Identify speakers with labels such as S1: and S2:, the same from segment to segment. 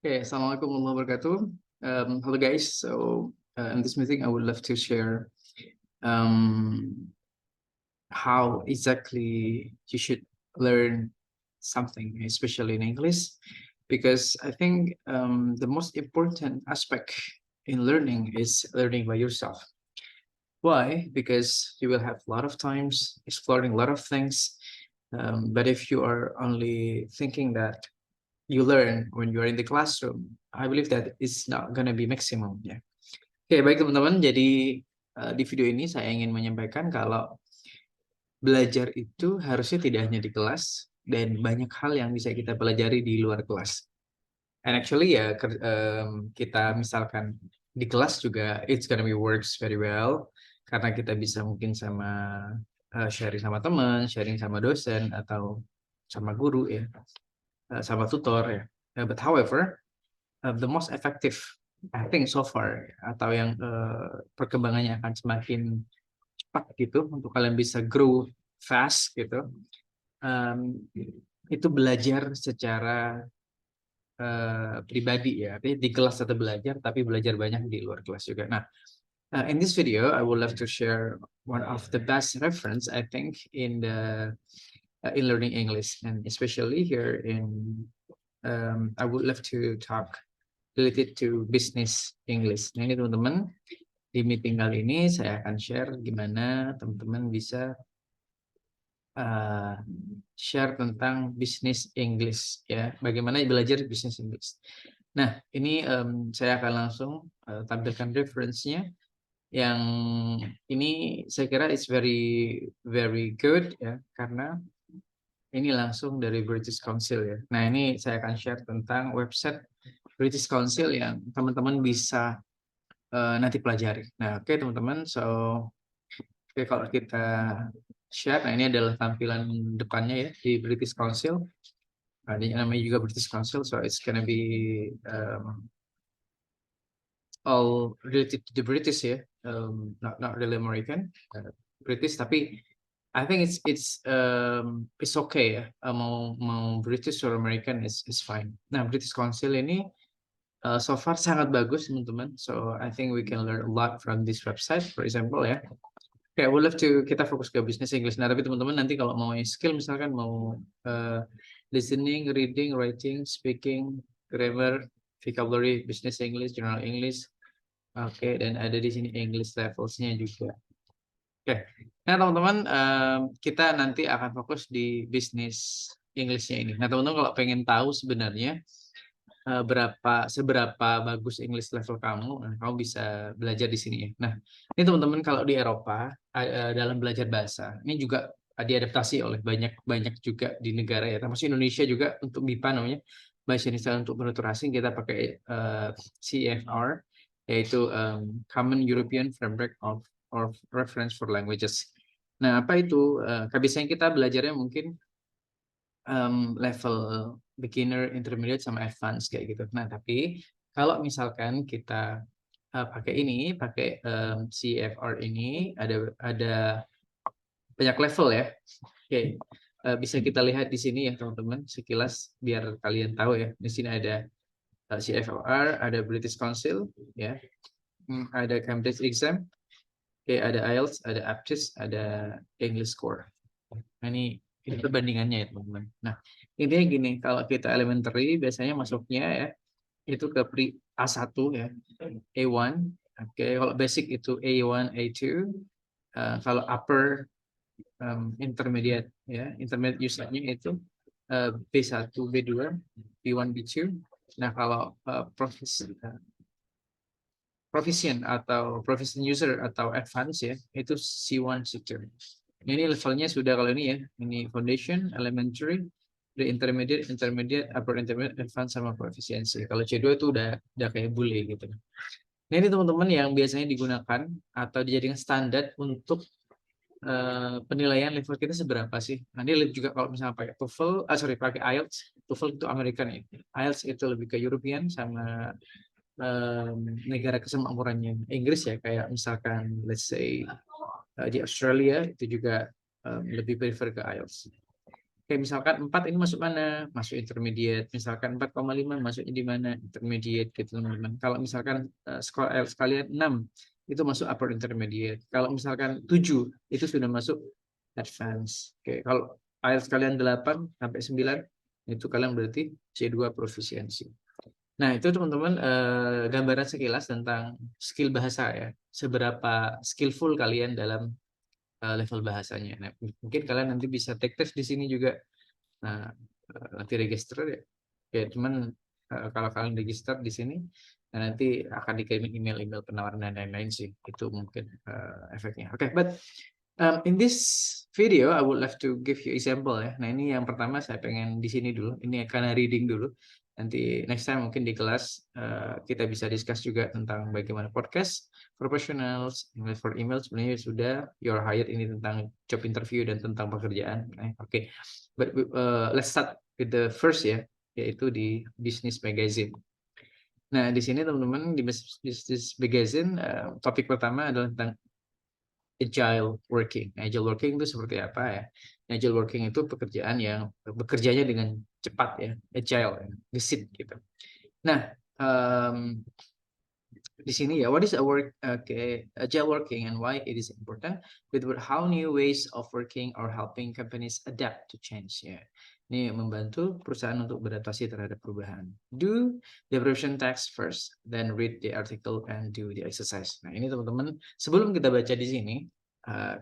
S1: Okay, Assalamualaikum warahmatullahi wabarakatuh. Hello guys. In this meeting, I would love to share um, how exactly you should learn something, especially in English, because I think the most important aspect in learning is learning by yourself. Why? Because you will have a lot of times exploring a lot of things, but if you are only thinking that you learn when you are in the classroom, I believe that it's not gonna be maximum ya. Oke, baik teman-teman. Jadi di video ini saya ingin menyampaikan kalau belajar itu harusnya tidak hanya di kelas dan banyak hal yang bisa kita pelajari di luar kelas. And actually ya kita misalkan di kelas juga it's gonna be works very well karena kita bisa mungkin sharing sama teman, sharing sama dosen atau sama guru ya, sama tutor ya. But however, the most effective I think so far atau yang perkembangannya akan semakin cepat gitu untuk kalian bisa grow fast gitu, um, itu belajar secara pribadi ya, artinya di kelas tetap belajar tapi belajar banyak di luar kelas juga. Nah, in this video I would love to share one of the best reference I think in learning English, and especially here in I would love to talk related to business English. Nah ini teman-teman, di meeting kali ini saya akan share gimana teman-teman bisa share tentang bisnis English ya, bagaimana belajar bisnis English. Nah ini saya akan langsung tampilkan reference-nya yang ini saya kira it's very very good ya, karena ini langsung dari British Council ya. Nah ini saya akan share tentang website British Council yang teman-teman bisa nanti pelajari. Nah oke teman-teman, kalau kita share, nah ini adalah tampilan depannya ya di British Council. Nah, ini namanya juga British Council, so it's gonna be all related to the British ya, not really American, British. Tapi I think it's okay ya, mau British or American is fine. Nah British Council ini so far sangat bagus teman-teman, so I think we can learn a lot from this website. For example ya, kayak we love to kita fokus ke bisnis English. Nah, tapi teman-teman nanti kalau mau skill misalkan mau listening, reading, writing, speaking, grammar, vocabulary, business English, general English. Oke, dan ada di sini English levels-nya juga. Oke. Nah, teman-teman, kita nanti akan fokus di bisnis English-nya ini. Nah, teman-teman kalau pengen tahu sebenarnya seberapa bagus English level kamu, kamu bisa belajar di sini ya. Nah, ini teman-teman kalau di Eropa dalam belajar bahasa, ini juga diadaptasi oleh banyak juga di negara ya, termasuk Indonesia juga untuk MIPA namanya, bahasa Indonesia untuk penutur asing, kita pakai CEFR, yaitu Common European Framework of Reference for Languages. Nah, apa itu? Biasanya kita belajarnya mungkin level beginner, intermediate, sama advance kayak gitu. Nah, tapi kalau misalkan kita pakai CFR ini ada banyak level ya. Oke, bisa kita lihat di sini ya teman-teman, sekilas biar kalian tahu ya. Di sini ada CFR, ada British Council ya, ada Cambridge Exam, oke, ada IELTS, ada APTIS, ada English Score. Nah, ini perbandingannya ya teman-teman. Nah, intinya gini, kalau kita elementary biasanya masuknya ya itu ke A1 ya, A1. Oke, kalau basic itu A1, A2. Kalau upper intermediate ya, intermediate usage-nya itu B1, B2, B1, B2. Nah, kalau proficient atau proficient user atau advanced ya, itu C1, C2. Ini levelnya sudah kalau ini ya, ini foundation, elementary, pre-intermediate, intermediate, upper intermediate, advanced, sama proficiency. Kalau C2 itu udah kayak bule gitu. Nah ini teman-teman yang biasanya digunakan atau dijadikan standar untuk penilaian level kita seberapa sih. Nanti juga kalau misalnya pakai TOEFL, pakai IELTS, TOEFL itu American ya. IELTS itu lebih ke European sama negara kesemakmurannya Inggris ya, kayak misalkan let's say di Australia itu juga lebih prefer ke IELTS. Kayak misalkan 4 ini masuk mana? Masuk intermediate. Misalkan 4,5 masuknya di mana? Intermediate gitu teman-teman. Kalau misalkan skor IELTS kalian 6 itu masuk upper intermediate. Kalau misalkan 7 itu sudah masuk advance. Oke, kalau IELTS kalian 8 sampai 9 itu kalian berarti C2 proficiency. Nah, itu teman-teman gambaran sekilas tentang skill bahasa ya. Seberapa skillful kalian dalam level bahasanya. Nah, mungkin kalian nanti bisa take test di sini juga. Nah, nanti register ya. Ya, cuman kalau kalian register di sini, nah, nanti akan dikirim email-email penawaran dan lain-lain sih. Itu mungkin efeknya. Oke, but in this video, I would like to give you example ya. Nah, ini yang pertama saya pengen di sini dulu. Ini karena reading dulu. Nanti next time mungkin di kelas kita bisa discuss juga tentang bagaimana podcast professionals, English for email sebenarnya sudah your hired ini tentang job interview dan tentang pekerjaan. Oke. But let's start with the first ya, yaitu di Business Magazine. Nah, di sini teman-teman di Business Magazine topik pertama adalah tentang agile working. Agile working itu seperti apa ya? Agile working itu pekerjaan yang bekerjanya dengan cepat ya, agile, ya, gesit gitu. Nah, di sini ya, what is a agile working and why it is important? With how new ways of working are helping companies adapt to change ya. Ini membantu perusahaan untuk beradaptasi terhadap perubahan. Do the preparation text first, then read the article and do the exercise. Nah, ini teman-teman, sebelum kita baca di sini,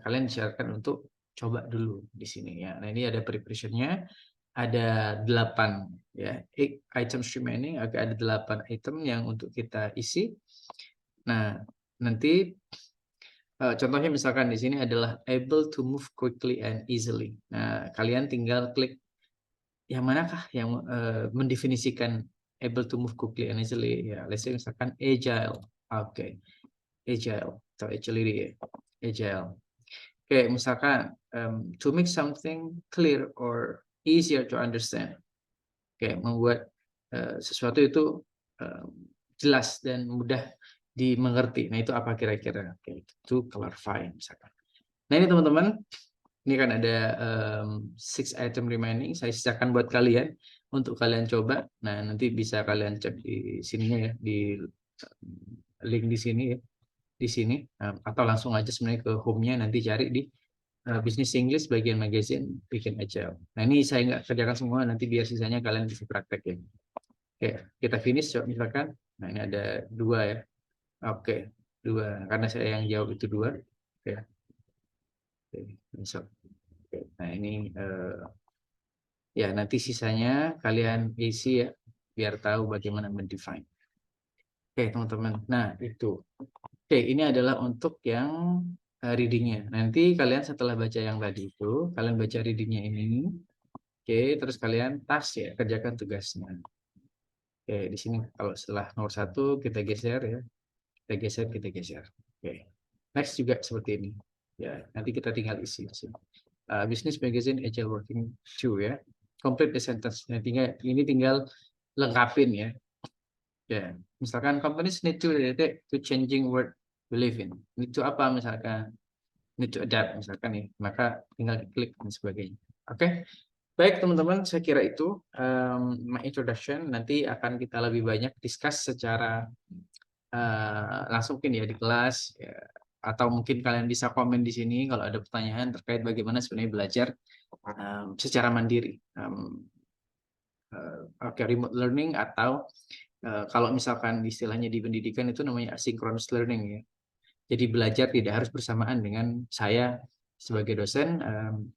S1: kalian disarankan untuk coba dulu di sini ya. Nah, ini ada preparation-nya, ada 8 ya, 8 items remaining, ada 8 item yang untuk kita isi. Nah, nanti contohnya misalkan di sini adalah able to move quickly and easily. Nah, kalian tinggal klik yang manakah yang mendefinisikan able to move quickly and easily. Ya, let's say misalkan agile. Oke. Agile atau agility ya. Agile. Oke, misalkan to make something clear or easier to understand. Oke, membuat sesuatu itu jelas dan mudah dimengerti. Nah, itu apa kira-kira? Oke, itu clarify misalkan. Nah, ini teman-teman, ini kan ada 6 item remaining. Saya sisakan buat kalian untuk kalian coba. Nah, nanti bisa kalian cek di sininya ya, di link di sini ya, di sini atau langsung aja sebenarnya ke home-nya, nanti cari di Business English bagian magazine bikin aja. Nah, ini saya nggak kerjakan semua, nanti biar sisanya kalian bisa praktek ya. Oke, kita finish misalkan. Nah, ini ada 2 ya. Oke, 2. Karena saya yang jawab itu 2. Oke. Oke, besok. Oke. Nah, ini ya nanti sisanya kalian isi ya biar tahu bagaimana mendefine. Oke, teman-teman. Nah, itu. Oke, ini adalah untuk yang readingnya. Nanti kalian setelah baca yang tadi itu, kalian baca readingnya ini. Oke, terus kalian task ya, kerjakan tugasnya. Oke, di sini kalau setelah nomor 1 kita geser ya. Kita geser, kita geser. Oke. Next juga seperti ini. Ya, nanti kita tinggal isi di sini. Business Magazine Agile Working 2 ya. Complete the sentence. Nah, ini tinggal lengkapin ya. Ya, misalkan companies need to adapt to changing world we live in. Need to apa misalkan? Need to adapt misalkan nih. Maka tinggal klik dan sebagainya. Oke. Baik teman-teman, saya kira itu my introduction. Nanti akan kita lebih banyak discuss secara langsung mungkin ya di kelas ya, atau mungkin kalian bisa komen di sini kalau ada pertanyaan terkait bagaimana sebenarnya belajar secara mandiri. Remote learning atau kalau misalkan istilahnya di pendidikan itu namanya asynchronous learning ya. Jadi belajar tidak harus bersamaan dengan saya sebagai dosen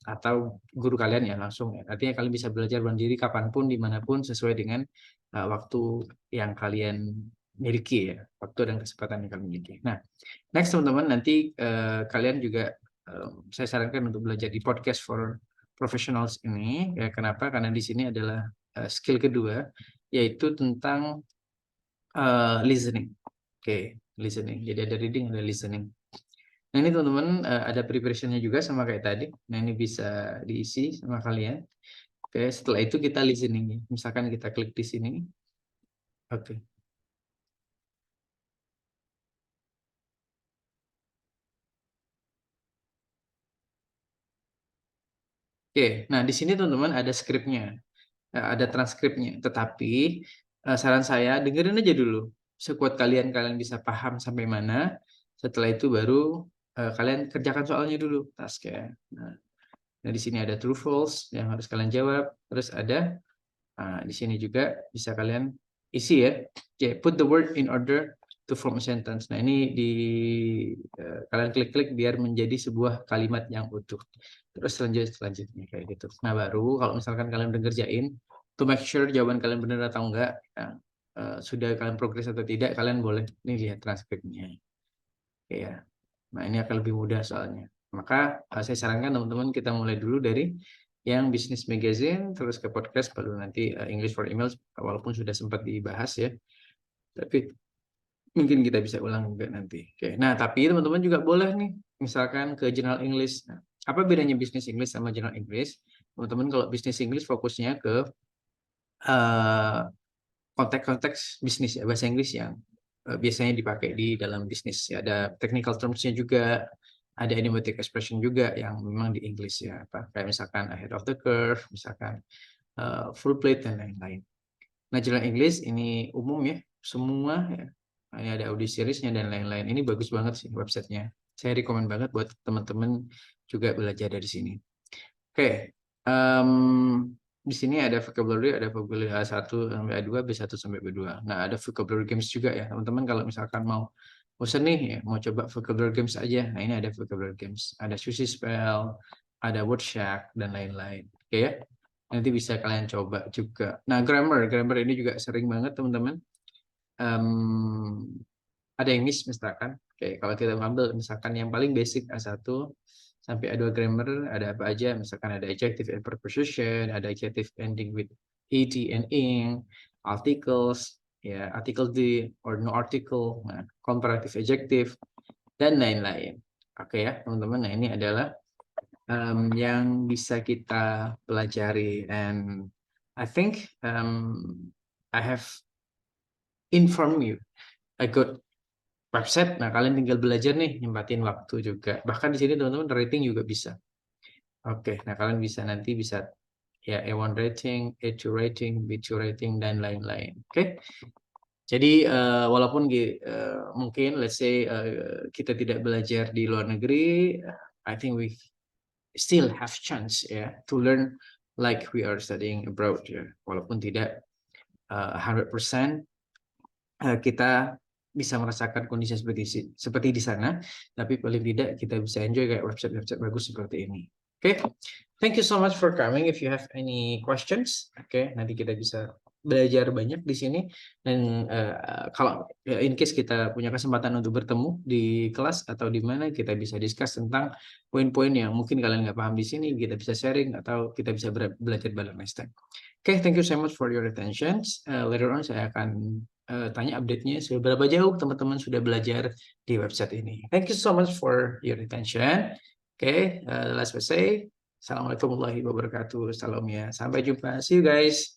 S1: atau guru kalian ya langsung ya. Artinya kalian bisa belajar mandiri kapanpun, dimanapun sesuai dengan waktu yang kalian miliki ya, waktu dan kesempatan yang kalian miliki. Nah, next teman-teman nanti kalian juga saya sarankan untuk belajar di podcast for professionals ini. Ya, kenapa? Karena di sini adalah skill kedua, yaitu tentang listening. Oke, listening. Jadi ada reading, ada listening. Nah, ini teman-teman ada preparation-nya juga sama kayak tadi. Nah, ini bisa diisi sama kalian. Oke, setelah itu kita listening. Misalkan kita klik di sini. Oke. Oke, nah di sini teman-teman ada skripnya, ada transkripnya. Tetapi saran saya dengerin aja dulu. Sekuat kalian bisa paham sampai mana. Setelah itu baru kalian kerjakan soalnya dulu, tasknya. Nah, di sini ada true false yang harus kalian jawab. Terus ada di sini juga bisa kalian isi ya. Oke, put the word in order to form a sentence. Nah, ini kalian klik-klik biar menjadi sebuah kalimat yang utuh. Terus selanjutnya kayak gitu. Nah, baru kalau misalkan kalian udah ngerjain, to make sure jawaban kalian benar atau enggak, sudah kalian progres atau tidak, kalian boleh nih lihat transkripnya. Oke ya. Nah, ini akan lebih mudah soalnya. Maka saya sarankan teman-teman kita mulai dulu dari yang Business Magazine, terus ke podcast, baru nanti English for Emails, walaupun sudah sempat dibahas ya. Tapi mungkin kita bisa ulang juga nanti. Oke. Nah, tapi teman-teman juga boleh nih, misalkan ke General English. Nah, apa bedanya Business English sama General English? Teman-teman kalau Business English fokusnya ke konteks-konteks bisnis ya, bahasa Inggris yang biasanya dipakai di dalam bisnis. Ya, ada technical terms-nya juga, ada idiomatic expression juga yang memang di English ya, kayak misalkan ahead of the curve, misalkan full plate dan lain-lain. Nah, General English ini umum ya, semua ya. Nah, ini ada audio series-nya dan lain-lain. Ini bagus banget sih websitenya. Saya rekomend banget buat teman-teman juga belajar dari sini. Oke, di sini ada vocabulary A1 sampai A2, B1 sampai B2. Nah, ada vocabulary games juga ya, teman-teman. Kalau misalkan mau bosan nih ya, mau coba vocabulary games aja. Nah, ini ada vocabulary games. Ada Sushi Spell, ada Word Shack, dan lain-lain. Oke ya, nanti bisa kalian coba juga. Nah, grammar ini juga sering banget teman-teman. Ada yang miss misalkan. Oke, kalau kita ambil misalkan yang paling basic A1 sampai A2 grammar, ada apa aja? Misalkan ada adjective and preposition, ada adjective ending with ed and ing, articles, ya article the or no article, nah, comparative adjective, dan lain-lain. Oke ya teman-teman, nah ini adalah yang bisa kita pelajari, and I think I have informed you a good website. Nah, kalian tinggal belajar nih, nyempatin waktu juga. Bahkan di sini teman-teman rating juga bisa. Oke, nah kalian nanti bisa ya A1 rating, A2 rating, B2 rating, dan lain-lain. Oke. Jadi walaupun mungkin let's say kita tidak belajar di luar negeri, I think we still have chance ya to learn like we are studying abroad ya. Walaupun tidak 100% kita bisa merasakan kondisi seperti di sana, tapi paling tidak kita bisa enjoy kayak website-website bagus seperti ini. Oke, thank you so much for coming. If you have any questions, nanti kita bisa belajar banyak di sini. Dan kalau in case kita punya kesempatan untuk bertemu di kelas atau di mana, kita bisa discuss tentang poin-poin yang mungkin kalian nggak paham di sini, kita bisa sharing atau kita bisa belajar bareng next time. Oke, thank you so much for your attention. Later on saya akan tanya update-nya seberapa jauh teman-teman sudah belajar di website ini. Thank you so much for your attention. Oke, last we say, Assalamualaikum warahmatullahi wabarakatuh. Salam ya. Sampai jumpa. See you guys.